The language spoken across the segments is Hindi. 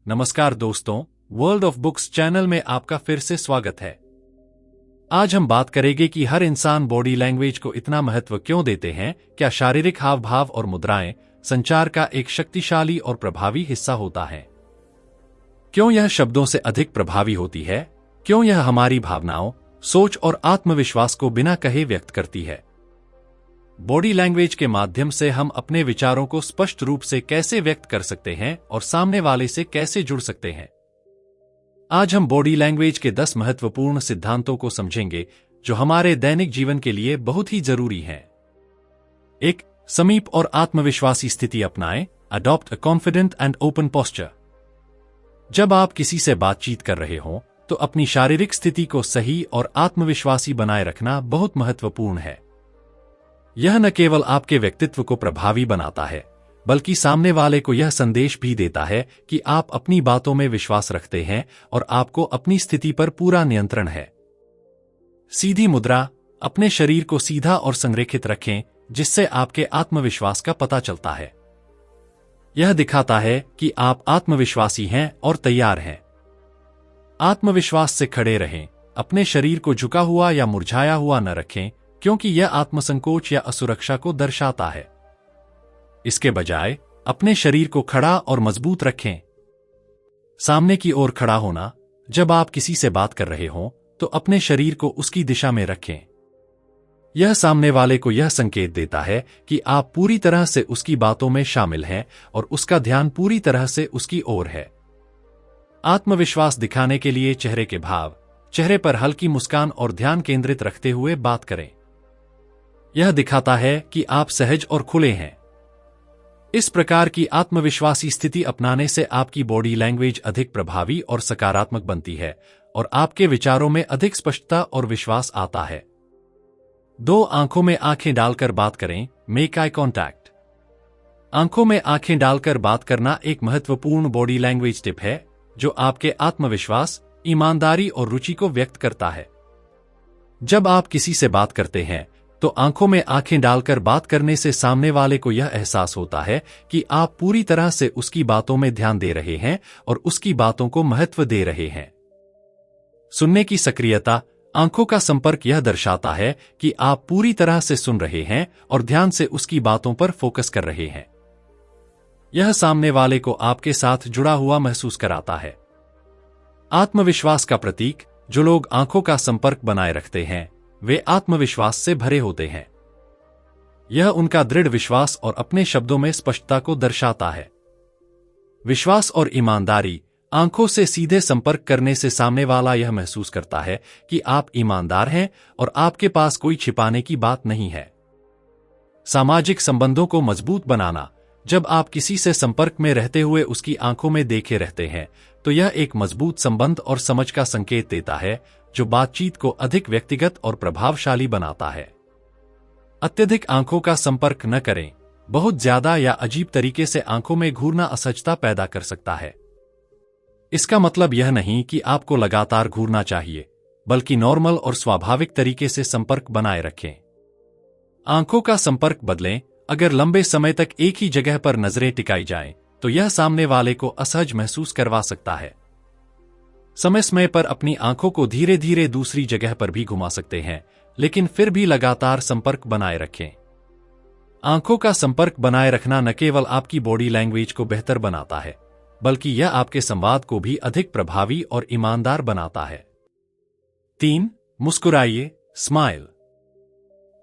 नमस्कार दोस्तों, वर्ल्ड ऑफ बुक्स चैनल में आपका फिर से स्वागत है। आज हम बात करेंगे कि हर इंसान बॉडी लैंग्वेज को इतना महत्व क्यों देते हैं। क्या शारीरिक हाव भाव और मुद्राएं संचार का एक शक्तिशाली और प्रभावी हिस्सा होता है? क्यों यह शब्दों से अधिक प्रभावी होती है? क्यों यह हमारी भावनाओं, सोच और आत्मविश्वास को बिना कहे व्यक्त करती है? बॉडी लैंग्वेज के माध्यम से हम अपने विचारों को स्पष्ट रूप से कैसे व्यक्त कर सकते हैं और सामने वाले से कैसे जुड़ सकते हैं। आज हम बॉडी लैंग्वेज के 10 महत्वपूर्ण सिद्धांतों को समझेंगे जो हमारे दैनिक जीवन के लिए बहुत ही जरूरी हैं। 1. समीप और आत्मविश्वासी स्थिति अपनाएं। Adopt a confident and open posture. जब आप किसी से बातचीत कर रहे हों तो अपनी शारीरिक स्थिति को सही और आत्मविश्वासी बनाए रखना बहुत महत्वपूर्ण है। यह न केवल आपके व्यक्तित्व को प्रभावी बनाता है, बल्कि सामने वाले को यह संदेश भी देता है कि आप अपनी बातों में विश्वास रखते हैं और आपको अपनी स्थिति पर पूरा नियंत्रण है। सीधी मुद्रा। अपने शरीर को सीधा और संरेखित रखें, जिससे आपके आत्मविश्वास का पता चलता है। यह दिखाता है कि आप आत्मविश्वासी हैं और तैयार हैं। आत्मविश्वास से खड़े रहें। अपने शरीर को झुका हुआ या मुरझाया हुआ न रखें, क्योंकि यह आत्मसंकोच या असुरक्षा को दर्शाता है। इसके बजाय अपने शरीर को खड़ा और मजबूत रखें। सामने की ओर खड़ा होना। जब आप किसी से बात कर रहे हों तो अपने शरीर को उसकी दिशा में रखें। यह सामने वाले को यह संकेत देता है कि आप पूरी तरह से उसकी बातों में शामिल हैं और उसका ध्यान पूरी तरह से उसकी ओर है। आत्मविश्वास दिखाने के लिए चेहरे के भाव। चेहरे पर हल्की मुस्कान और ध्यान केंद्रित रखते हुए बात करें। यह दिखाता है कि आप सहज और खुले हैं। इस प्रकार की आत्मविश्वासी स्थिति अपनाने से आपकी बॉडी लैंग्वेज अधिक प्रभावी और सकारात्मक बनती है और आपके विचारों में अधिक स्पष्टता और विश्वास आता है। 2. आंखों में आंखें डालकर बात करें। Make eye contact. आंखों में आंखें डालकर बात करना एक महत्वपूर्ण बॉडी लैंग्वेज टिप है जो आपके आत्मविश्वास, ईमानदारी और रुचि को व्यक्त करता है। जब आप किसी से बात करते हैं तो आंखों में आंखें डालकर बात करने से सामने वाले को यह एहसास होता है कि आप पूरी तरह से उसकी बातों में ध्यान दे रहे हैं और उसकी बातों को महत्व दे रहे हैं। सुनने की सक्रियता। आंखों का संपर्क यह दर्शाता है कि आप पूरी तरह से सुन रहे हैं और ध्यान से उसकी बातों पर फोकस कर रहे हैं। यह सामने वाले को आपके साथ जुड़ा हुआ महसूस कराता है। आत्मविश्वास का प्रतीक। जो लोग आंखों का संपर्क बनाए रखते हैं वे आत्मविश्वास से भरे होते हैं। यह उनका दृढ़ विश्वास और अपने शब्दों में स्पष्टता को दर्शाता है। विश्वास और ईमानदारी। आंखों से सीधे संपर्क करने से सामने वाला यह महसूस करता है कि आप ईमानदार हैं और आपके पास कोई छिपाने की बात नहीं है। सामाजिक संबंधों को मजबूत बनाना। जब आप किसी से संपर्क में रहते हुए उसकी आंखों में देखे रहते हैं तो यह एक मजबूत संबंध और समझ का संकेत देता है, जो बातचीत को अधिक व्यक्तिगत और प्रभावशाली बनाता है। अत्यधिक आंखों का संपर्क न करें। बहुत ज्यादा या अजीब तरीके से आंखों में घूरना असहजता पैदा कर सकता है। इसका मतलब यह नहीं कि आपको लगातार घूरना चाहिए, बल्कि नॉर्मल और स्वाभाविक तरीके से संपर्क बनाए रखें। आंखों का संपर्क बदलें। अगर लंबे समय तक एक ही जगह पर नजरें टिकाई जाएं, तो यह सामने वाले को असहज महसूस करवा सकता है। समय समय पर अपनी आंखों को धीरे धीरे दूसरी जगह पर भी घुमा सकते हैं, लेकिन फिर भी लगातार संपर्क बनाए रखें। आंखों का संपर्क बनाए रखना न केवल आपकी बॉडी लैंग्वेज को बेहतर बनाता है, बल्कि यह आपके संवाद को भी अधिक प्रभावी और ईमानदार बनाता है। 3. मुस्कुराइए। स्माइल।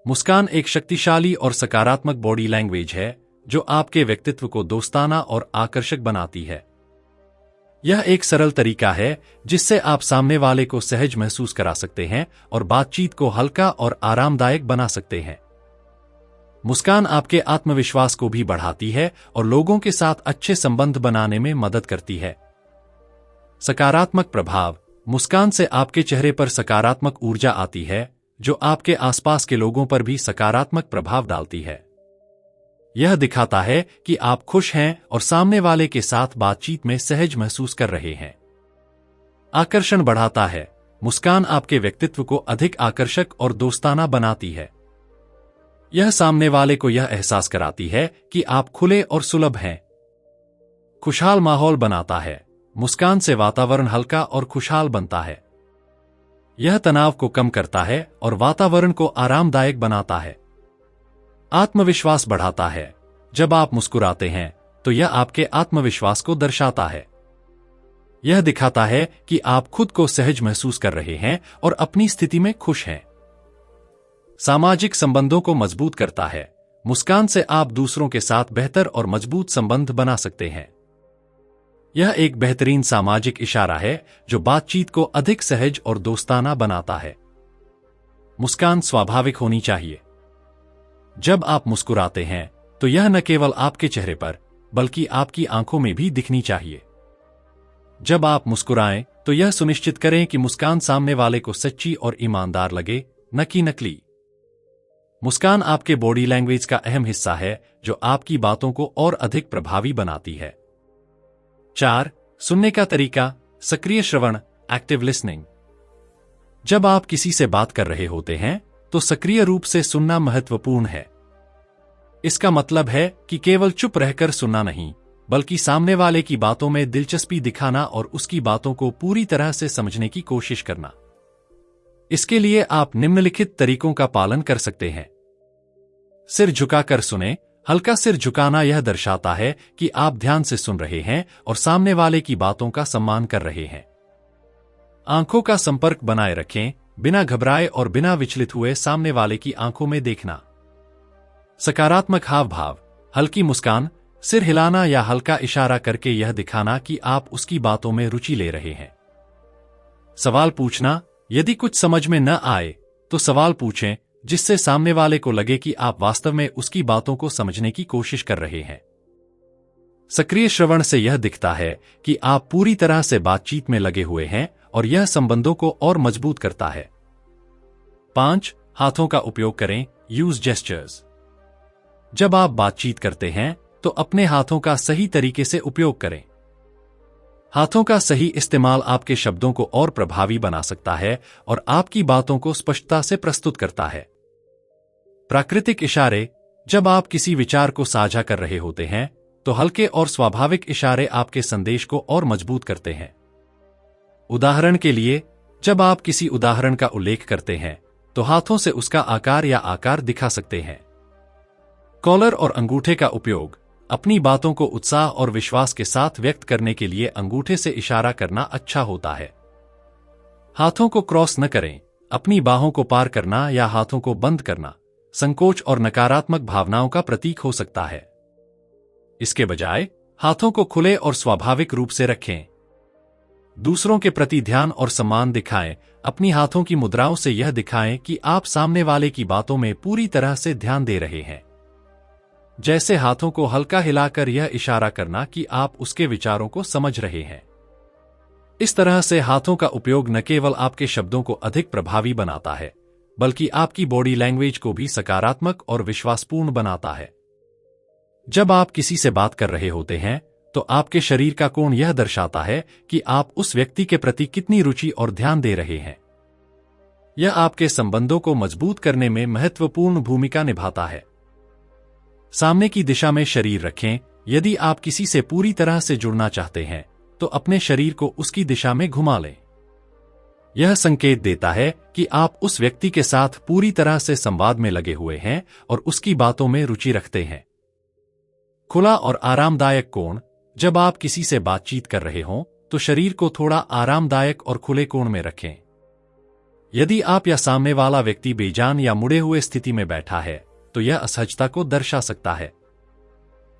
मुस्कान एक शक्तिशाली और सकारात्मक बॉडी लैंग्वेज है जो आपके व्यक्तित्व को दोस्ताना और आकर्षक बनाती है। यह एक सरल तरीका है जिससे आप सामने वाले को सहज महसूस करा सकते हैं और बातचीत को हल्का और आरामदायक बना सकते हैं। मुस्कान आपके आत्मविश्वास को भी बढ़ाती है और लोगों के साथ अच्छे संबंध बनाने में मदद करती है। सकारात्मक प्रभाव। मुस्कान से आपके चेहरे पर सकारात्मक ऊर्जा आती है, जो आपके आसपास के लोगों पर भी सकारात्मक प्रभाव डालती है। यह दिखाता है कि आप खुश हैं और सामने वाले के साथ बातचीत में सहज महसूस कर रहे हैं। आकर्षण बढ़ाता है। मुस्कान आपके व्यक्तित्व को अधिक आकर्षक और दोस्ताना बनाती है। यह सामने वाले को यह एहसास कराती है कि आप खुले और सुलभ हैं। खुशहाल माहौल बनाता है। मुस्कान से वातावरण हल्का और खुशहाल बनता है। यह तनाव को कम करता है और वातावरण को आरामदायक बनाता है। आत्मविश्वास बढ़ाता है। जब आप मुस्कुराते हैं तो यह आपके आत्मविश्वास को दर्शाता है। यह दिखाता है कि आप खुद को सहज महसूस कर रहे हैं और अपनी स्थिति में खुश हैं। सामाजिक संबंधों को मजबूत करता है। मुस्कान से आप दूसरों के साथ बेहतर और मजबूत संबंध बना सकते हैं। यह एक बेहतरीन सामाजिक इशारा है जो बातचीत को अधिक सहज और दोस्ताना बनाता है। मुस्कान स्वाभाविक होनी चाहिए। जब आप मुस्कुराते हैं तो यह न केवल आपके चेहरे पर बल्कि आपकी आंखों में भी दिखनी चाहिए। जब आप मुस्कुराएं तो यह सुनिश्चित करें कि मुस्कान सामने वाले को सच्ची और ईमानदार लगे, न कि नकली। मुस्कान आपके बॉडी लैंग्वेज का अहम हिस्सा है जो आपकी बातों को और अधिक प्रभावी बनाती है। 4. सुनने का तरीका, सक्रिय श्रवण, एक्टिव लिसनिंग। जब आप किसी से बात कर रहे होते हैं तो सक्रिय रूप से सुनना महत्वपूर्ण है। इसका मतलब है कि केवल चुप रहकर सुनना नहीं, बल्कि सामने वाले की बातों में दिलचस्पी दिखाना और उसकी बातों को पूरी तरह से समझने की कोशिश करना। इसके लिए आप निम्नलिखित तरीकों का पालन कर सकते हैं। सिर झुकाकर सुने। हल्का सिर झुकाना यह दर्शाता है कि आप ध्यान से सुन रहे हैं और सामने वाले की बातों का सम्मान कर रहे हैं। आंखों का संपर्क बनाए रखें। बिना घबराए और बिना विचलित हुए सामने वाले की आंखों में देखना। सकारात्मक हाव भाव, हल्की मुस्कान, सिर हिलाना या हल्का इशारा करके यह दिखाना कि आप उसकी बातों में रुचि ले रहे हैं। सवाल पूछना। यदि कुछ समझ में न आए तो सवाल पूछें जिससे सामने वाले को लगे कि आप वास्तव में उसकी बातों को समझने की कोशिश कर रहे हैं। सक्रिय श्रवण से यह दिखता है कि आप पूरी तरह से बातचीत में लगे हुए हैं और यह संबंधों को और मजबूत करता है। 5. हाथों का उपयोग करें, यूज जेस्चर्स। जब आप बातचीत करते हैं तो अपने हाथों का सही तरीके से उपयोग करें। हाथों का सही इस्तेमाल आपके शब्दों को और प्रभावी बना सकता है और आपकी बातों को स्पष्टता से प्रस्तुत करता है। प्राकृतिक इशारे। जब आप किसी विचार को साझा कर रहे होते हैं तो हल्के और स्वाभाविक इशारे आपके संदेश को और मजबूत करते हैं। उदाहरण के लिए, जब आप किसी उदाहरण का उल्लेख करते हैं तो हाथों से उसका आकार या आकार दिखा सकते हैं। कॉलर और अंगूठे का उपयोग। अपनी बातों को उत्साह और विश्वास के साथ व्यक्त करने के लिए अंगूठे से इशारा करना अच्छा होता है। हाथों को क्रॉस न करें। अपनी बाहों को पार करना या हाथों को बंद करना संकोच और नकारात्मक भावनाओं का प्रतीक हो सकता है। इसके बजाय हाथों को खुले और स्वाभाविक रूप से रखें। दूसरों के प्रति ध्यान और सम्मान दिखाएं। अपनी हाथों की मुद्राओं से यह दिखाएं कि आप सामने वाले की बातों में पूरी तरह से ध्यान दे रहे हैं। जैसे हाथों को हल्का हिलाकर यह इशारा करना कि आप उसके विचारों को समझ रहे हैं। इस तरह से हाथों का उपयोग न केवल आपके शब्दों को अधिक प्रभावी बनाता है, बल्कि आपकी बॉडी लैंग्वेज को भी सकारात्मक और विश्वासपूर्ण बनाता है। जब आप किसी से बात कर रहे होते हैं तो आपके शरीर का कोण यह दर्शाता है कि आप उस व्यक्ति के प्रति कितनी रुचि और ध्यान दे रहे हैं। यह आपके संबंधों को मजबूत करने में महत्वपूर्ण भूमिका निभाता है। सामने की दिशा में शरीर रखें। यदि आप किसी से पूरी तरह से जुड़ना चाहते हैं तो अपने शरीर को उसकी दिशा में घुमा लें। यह संकेत देता है कि आप उस व्यक्ति के साथ पूरी तरह से संवाद में लगे हुए हैं और उसकी बातों में रुचि रखते हैं। खुला और आरामदायक कोण। जब आप किसी से बातचीत कर रहे हों तो शरीर को थोड़ा आरामदायक और खुले कोण में रखें। यदि आप या सामने वाला व्यक्ति बेजान या मुड़े हुए स्थिति में बैठा है तो यह असहजता को दर्शा सकता है।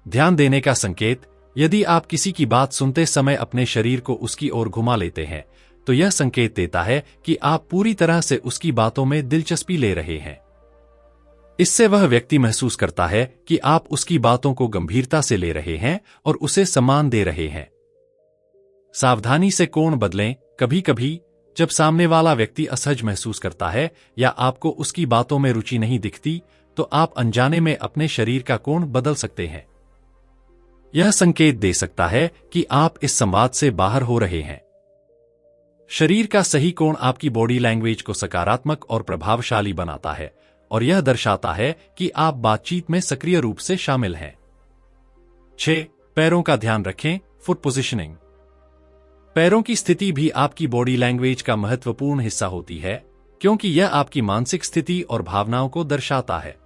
ध्यान देने का संकेत। यदि आप किसी की बात सुनते समय अपने शरीर को उसकी ओर घुमा लेते हैं तो यह संकेत देता है कि आप पूरी तरह से उसकी बातों में दिलचस्पी ले रहे हैं। इससे वह व्यक्ति महसूस करता है कि आप उसकी बातों को गंभीरता से ले रहे हैं और उसे सम्मान दे रहे हैं। सावधानी से कोण बदलें। कभी कभी जब सामने वाला व्यक्ति असहज महसूस करता है या आपको उसकी बातों में रुचि नहीं दिखती तो आप अनजाने में अपने शरीर का कोण बदल सकते हैं। यह संकेत दे सकता है कि आप इस संवाद से बाहर हो रहे हैं। शरीर का सही कोण आपकी बॉडी लैंग्वेज को सकारात्मक और प्रभावशाली बनाता है और यह दर्शाता है कि आप बातचीत में सक्रिय रूप से शामिल हैं। 6. पैरों का ध्यान रखें, फुट पोजिशनिंग। पैरों की स्थिति भी आपकी बॉडी लैंग्वेज का महत्वपूर्ण हिस्सा होती है, क्योंकि यह आपकी मानसिक स्थिति और भावनाओं को दर्शाता है।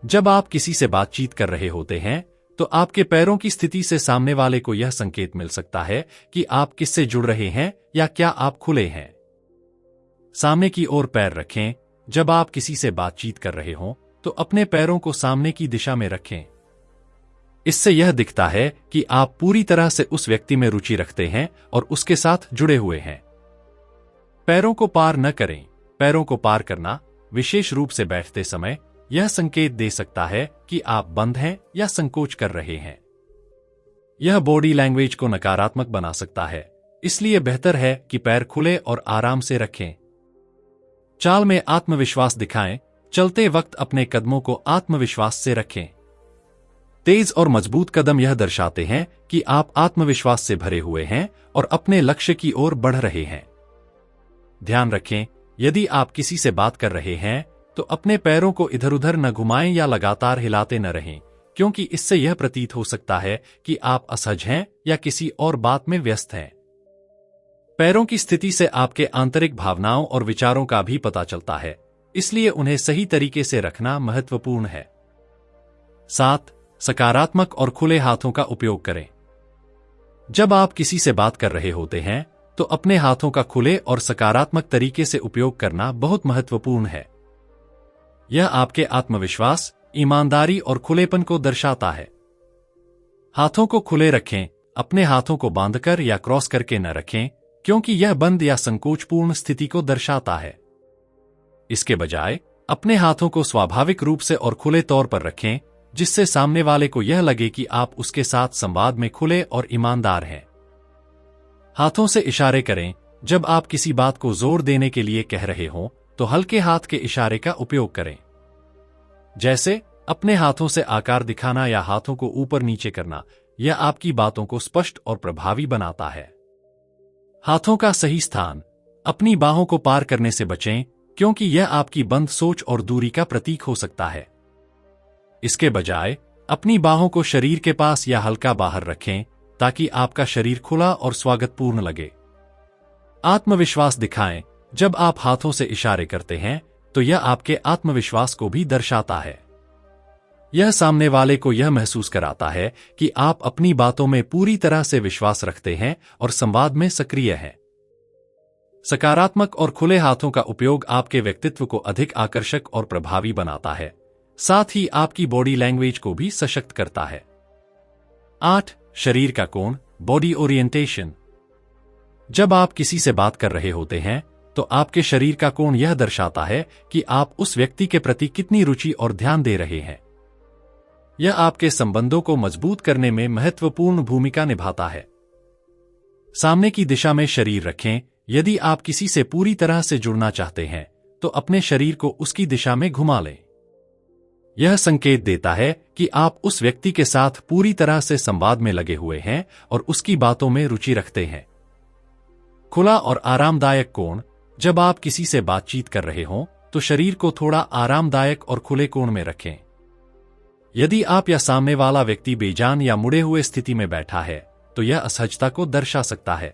जब आप किसी से बातचीत कर रहे होते हैं, तो आपके पैरों की स्थिति से सामने वाले को यह संकेत मिल सकता है कि आप किससे जुड़ रहे हैं या क्या आप खुले हैं। सामने की ओर पैर रखें। जब आप किसी से बातचीत कर रहे हों, तो अपने पैरों को सामने की दिशा में रखें। इससे यह दिखता है कि आप पूरी तरह से उस व्यक्ति में रुचि रखते हैं और उसके साथ जुड़े हुए हैं। पैरों को पार न करें। पैरों को पार करना, विशेष रूप से बैठते समय, यह संकेत दे सकता है कि आप बंद हैं या संकोच कर रहे हैं। यह बॉडी लैंग्वेज को नकारात्मक बना सकता है, इसलिए बेहतर है कि पैर खुले और आराम से रखें। चाल में आत्मविश्वास दिखाएं। चलते वक्त अपने कदमों को आत्मविश्वास से रखें। तेज और मजबूत कदम यह दर्शाते हैं कि आप आत्मविश्वास से भरे हुए हैं और अपने लक्ष्य की ओर बढ़ रहे हैं। ध्यान रखें, यदि आप किसी से बात कर रहे हैं, तो अपने पैरों को इधर उधर न घुमाएं या लगातार हिलाते न रहें, क्योंकि इससे यह प्रतीत हो सकता है कि आप असहज हैं या किसी और बात में व्यस्त हैं। पैरों की स्थिति से आपके आंतरिक भावनाओं और विचारों का भी पता चलता है, इसलिए उन्हें सही तरीके से रखना महत्वपूर्ण है। 7. सकारात्मक और खुले हाथों का उपयोग करें। जब आप किसी से बात कर रहे होते हैं, तो अपने हाथों का खुले और सकारात्मक तरीके से उपयोग करना बहुत महत्वपूर्ण है। यह आपके आत्मविश्वास, ईमानदारी और खुलेपन को दर्शाता है। हाथों को खुले रखें। अपने हाथों को बांधकर या क्रॉस करके न रखें, क्योंकि यह बंद या संकोचपूर्ण स्थिति को दर्शाता है। इसके बजाय अपने हाथों को स्वाभाविक रूप से और खुले तौर पर रखें, जिससे सामने वाले को यह लगे कि आप उसके साथ संवाद में खुले और ईमानदार हैं। हाथों से इशारे करें। जब आप किसी बात को जोर देने के लिए कह रहे हों, तो हल्के हाथ के इशारे का उपयोग करें, जैसे अपने हाथों से आकार दिखाना या हाथों को ऊपर नीचे करना। यह आपकी बातों को स्पष्ट और प्रभावी बनाता है। हाथों का सही स्थान। अपनी बाहों को पार करने से बचें, क्योंकि यह आपकी बंद सोच और दूरी का प्रतीक हो सकता है। इसके बजाय अपनी बाहों को शरीर के पास या हल्का बाहर रखें, ताकि आपका शरीर खुला और स्वागतपूर्ण लगे। आत्मविश्वास दिखाएं। जब आप हाथों से इशारे करते हैं, तो यह आपके आत्मविश्वास को भी दर्शाता है। यह सामने वाले को यह महसूस कराता है कि आप अपनी बातों में पूरी तरह से विश्वास रखते हैं और संवाद में सक्रिय हैं। सकारात्मक और खुले हाथों का उपयोग आपके व्यक्तित्व को अधिक आकर्षक और प्रभावी बनाता है, साथ ही आपकी बॉडी लैंग्वेज को भी सशक्त करता है। 8. शरीर का कोण, बॉडी ओरिएंटेशन। जब आप किसी से बात कर रहे होते हैं, तो आपके शरीर का कोण यह दर्शाता है कि आप उस व्यक्ति के प्रति कितनी रुचि और ध्यान दे रहे हैं। यह आपके संबंधों को मजबूत करने में महत्वपूर्ण भूमिका निभाता है। सामने की दिशा में शरीर रखें। यदि आप किसी से पूरी तरह से जुड़ना चाहते हैं, तो अपने शरीर को उसकी दिशा में घुमा लें। यह संकेत देता है कि आप उस व्यक्ति के साथ पूरी तरह से संवाद में लगे हुए हैं और उसकी बातों में रुचि रखते हैं। खुला और आरामदायक कोण। जब आप किसी से बातचीत कर रहे हों, तो शरीर को थोड़ा आरामदायक और खुले कोण में रखें। यदि आप या सामने वाला व्यक्ति बेजान या मुड़े हुए स्थिति में बैठा है, तो यह असहजता को दर्शा सकता है।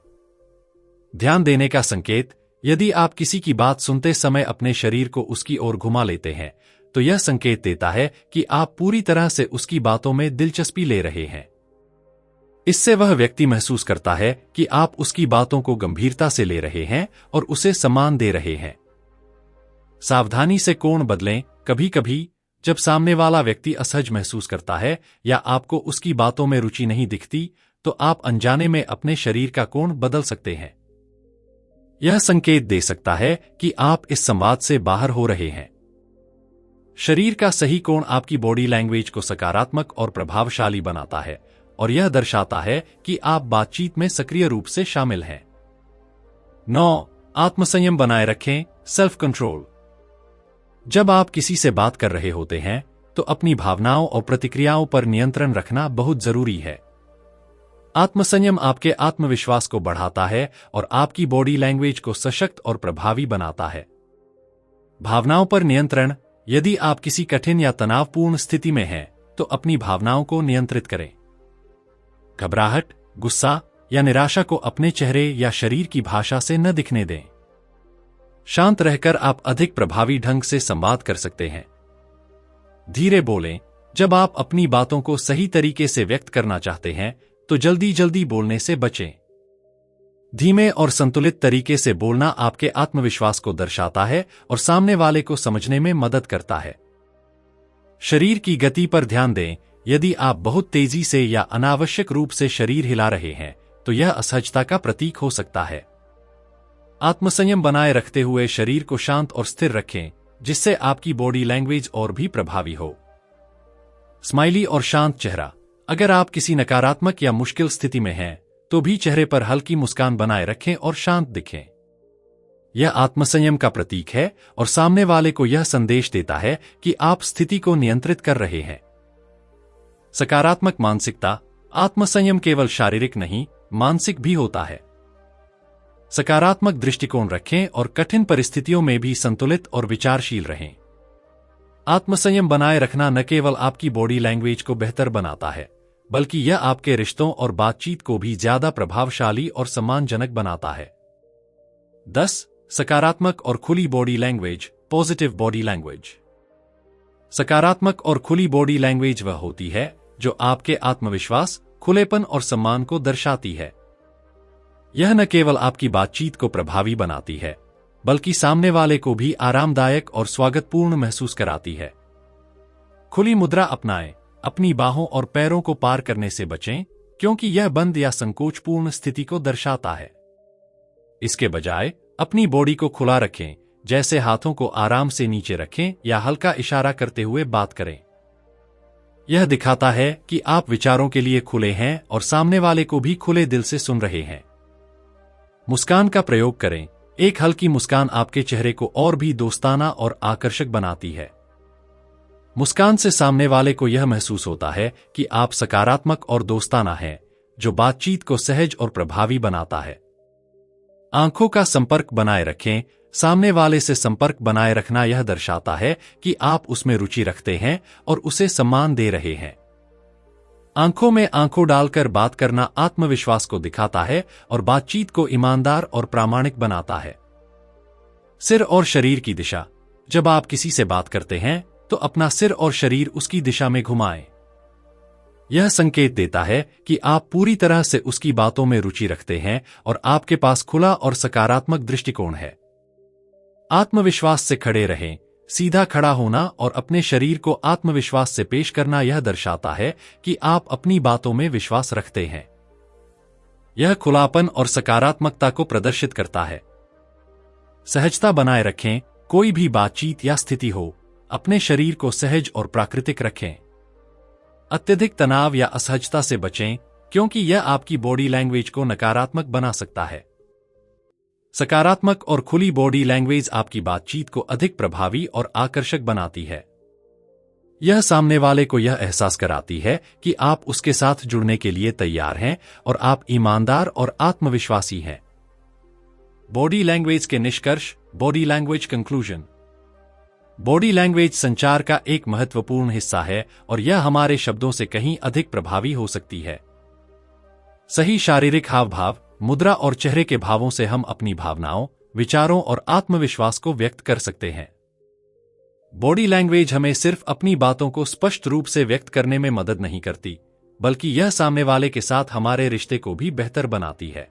ध्यान देने का संकेत। यदि आप किसी की बात सुनते समय अपने शरीर को उसकी ओर घुमा लेते हैं, तो यह संकेत देता है कि आप पूरी तरह से उसकी बातों में दिलचस्पी ले रहे हैं। इससे वह व्यक्ति महसूस करता है कि आप उसकी बातों को गंभीरता से ले रहे हैं और उसे सम्मान दे रहे हैं। सावधानी से कोण बदलें। कभी कभी जब सामने वाला व्यक्ति असहज महसूस करता है या आपको उसकी बातों में रुचि नहीं दिखती, तो आप अनजाने में अपने शरीर का कोण बदल सकते हैं। यह संकेत दे सकता है कि आप इस संवाद से बाहर हो रहे हैं। शरीर का सही कोण आपकी बॉडी लैंग्वेज को सकारात्मक और प्रभावशाली बनाता है और यह दर्शाता है कि आप बातचीत में सक्रिय रूप से शामिल हैं। 9. आत्मसंयम बनाए रखें, सेल्फ कंट्रोल। जब आप किसी से बात कर रहे होते हैं, तो अपनी भावनाओं और प्रतिक्रियाओं पर नियंत्रण रखना बहुत जरूरी है। आत्मसंयम आपके आत्मविश्वास को बढ़ाता है और आपकी बॉडी लैंग्वेज को सशक्त और प्रभावी बनाता है। भावनाओं पर नियंत्रण। यदि आप किसी कठिन या तनावपूर्ण स्थिति में हैं, तो अपनी भावनाओं को नियंत्रित करें। घबराहट, गुस्सा या निराशा को अपने चेहरे या शरीर की भाषा से न दिखने दें। शांत रहकर आप अधिक प्रभावी ढंग से संवाद कर सकते हैं। धीरे बोलें। जब आप अपनी बातों को सही तरीके से व्यक्त करना चाहते हैं तो जल्दी जल्दी बोलने से बचें। धीमे और संतुलित तरीके से बोलना आपके आत्मविश्वास को दर्शाता है और सामने वाले को समझने में मदद करता है। शरीर की गति पर ध्यान दें। यदि आप बहुत तेजी से या अनावश्यक रूप से शरीर हिला रहे हैं तो यह असहजता का प्रतीक हो सकता है। आत्मसंयम बनाए रखते हुए शरीर को शांत और स्थिर रखें, जिससे आपकी बॉडी लैंग्वेज और भी प्रभावी हो। स्माइली और शांत चेहरा। अगर आप किसी नकारात्मक या मुश्किल स्थिति में हैं तो भी चेहरे पर हल्की मुस्कान बनाए रखें और शांत दिखें। यह आत्मसंयम का प्रतीक है और सामने वाले को यह संदेश देता है कि आप स्थिति को नियंत्रित कर रहे हैं। सकारात्मक मानसिकता। आत्मसंयम केवल शारीरिक नहीं, मानसिक भी होता है। सकारात्मक दृष्टिकोण रखें और कठिन परिस्थितियों में भी संतुलित और विचारशील रहें। आत्मसंयम बनाए रखना न केवल आपकी बॉडी लैंग्वेज को बेहतर बनाता है, बल्कि यह आपके रिश्तों और बातचीत को भी ज्यादा प्रभावशाली और सम्मानजनक बनाता है। 10. सकारात्मक और खुली body language, positive body language. सकारात्मक और खुली बॉडी लैंग्वेज वह होती है जो आपके आत्मविश्वास, खुलेपन और सम्मान को दर्शाती है। यह न केवल आपकी बातचीत को प्रभावी बनाती है, बल्कि सामने वाले को भी आरामदायक और स्वागतपूर्ण महसूस कराती है। खुली मुद्रा अपनाएं। अपनी बाहों और पैरों को पार करने से बचें, क्योंकि यह बंद या संकोचपूर्ण स्थिति को दर्शाता है। इसके बजाय अपनी बॉडी को खुला रखें, जैसे हाथों को आराम से नीचे रखें या हल्का इशारा करते हुए बात करें। यह दिखाता है कि आप विचारों के लिए खुले हैं और सामने वाले को भी खुले दिल से सुन रहे हैं। मुस्कान का प्रयोग करें। एक हल्की मुस्कान आपके चेहरे को और भी दोस्ताना और आकर्षक बनाती है। मुस्कान से सामने वाले को यह महसूस होता है कि आप सकारात्मक और दोस्ताना हैं, जो बातचीत को सहज और प्रभावी बनाता है। आंखों का संपर्क बनाए रखें। सामने वाले से संपर्क बनाए रखना यह दर्शाता है कि आप उसमें रुचि रखते हैं और उसे सम्मान दे रहे हैं। आंखों में आंखों डालकर बात करना आत्मविश्वास को दिखाता है और बातचीत को ईमानदार और प्रामाणिक बनाता है। सिर और शरीर की दिशा। जब आप किसी से बात करते हैं तो अपना सिर और शरीर उसकी दिशा में घुमाएं। यह संकेत देता है कि आप पूरी तरह से उसकी बातों में रुचि रखते हैं और आपके पास खुला और सकारात्मक दृष्टिकोण है। आत्मविश्वास से खड़े रहें। सीधा खड़ा होना और अपने शरीर को आत्मविश्वास से पेश करना यह दर्शाता है कि आप अपनी बातों में विश्वास रखते हैं। यह खुलापन और सकारात्मकता को प्रदर्शित करता है। सहजता बनाए रखें। कोई भी बातचीत या स्थिति हो, अपने शरीर को सहज और प्राकृतिक रखें। अत्यधिक तनाव या असहजता से बचें, क्योंकि यह आपकी बॉडी लैंग्वेज को नकारात्मक बना सकता है। सकारात्मक और खुली बॉडी लैंग्वेज आपकी बातचीत को अधिक प्रभावी और आकर्षक बनाती है। यह सामने वाले को यह एहसास कराती है कि आप उसके साथ जुड़ने के लिए तैयार हैं और आप ईमानदार और आत्मविश्वासी हैं। बॉडी लैंग्वेज के निष्कर्ष। Body language conclusion. Body language संचार का एक महत्वपूर्ण हिस्सा है और यह हमारे शब्दों से कहीं अधिक प्रभावी हो सकती है। सही शारीरिक हाव भाव, मुद्रा और चेहरे के भावों से हम अपनी भावनाओं, विचारों और आत्मविश्वास को व्यक्त कर सकते हैं। बॉडी लैंग्वेज हमें सिर्फ अपनी बातों को स्पष्ट रूप से व्यक्त करने में मदद नहीं करती, बल्कि यह सामने वाले के साथ हमारे रिश्ते को भी बेहतर बनाती है।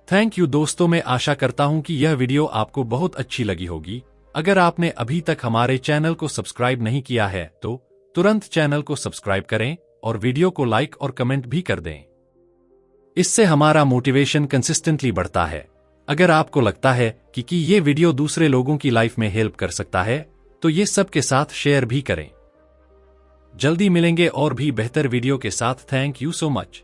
थैंक यू दोस्तों, मैं आशा करता हूं कि यह वीडियो आपको बहुत अच्छी लगी होगी। अगर आपने अभी तक हमारे चैनल को सब्सक्राइब नहीं किया है तो तुरंत चैनल को सब्सक्राइब करें और वीडियो को लाइक और कमेंट भी कर दें। इससे हमारा मोटिवेशन कंसिस्टेंटली बढ़ता है। अगर आपको लगता है कि ये वीडियो दूसरे लोगों की लाइफ में हेल्प कर सकता है तो ये सबके साथ शेयर भी करें। जल्दी मिलेंगे और भी बेहतर वीडियो के साथ। Thank you so much.